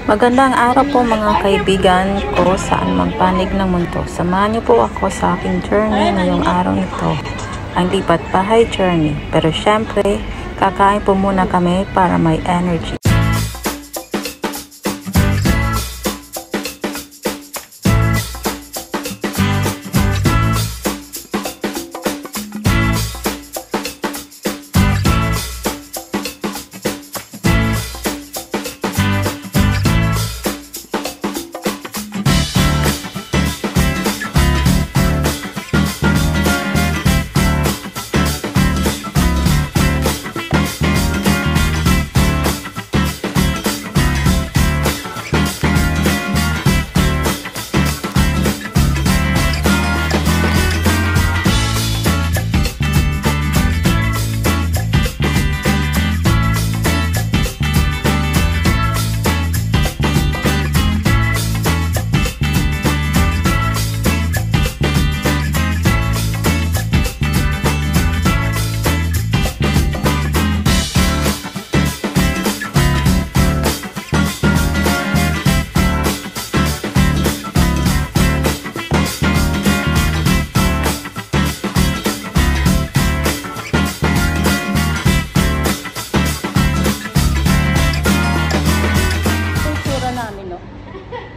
Magandang araw po mga kaibigan ko saan man panig ng mundo. Samahan niyo po ako sa aking journey ngayong araw nito. Ang lipat bahay journey. Pero syempre, kakain po muna kami para may energy.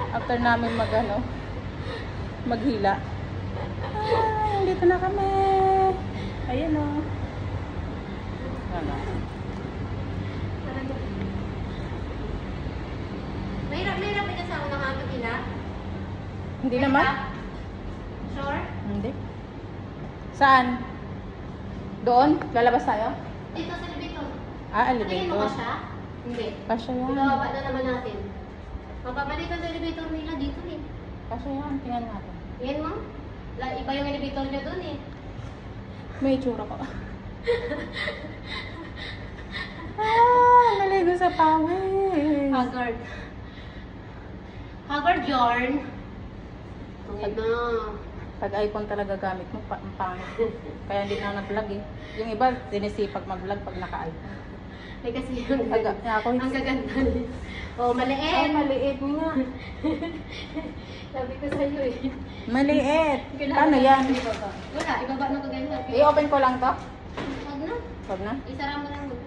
After namin maghila. Dito na kami. Ayan o. Mahirap din sa unang hapon nila? Hindi naman. Sure? Hindi. Saan? Doon? Lalabas tayo? Dito sa elevator. Elevator. Tingin mo ba siya? Hindi. Kasya yan. Ibababa na naman natin. Mapapalitan sa elevator nila dito eh. Kasya yan. Tingnan natin. Yan mo? Iba yung elevator niya doon eh. May itsura ko. Naligo sa pawis. Haggard. Haggard yarn. Ayan na. Pag iPhone talaga gamit mo, ang pangit. Kaya hindi na nag-vlog eh. Yung iba, sinisipag mag-vlog pag naka-iPhone. Ay kasi yung ang gaganda niya. Oh, maliit. Ay, maliit nga. Sabi ko sa'yo eh. Maliit. Paano yan? Wala, ibaba na ko ganyan. I-open ko lang to? Wag na. Wag na? Isara mo lang muna.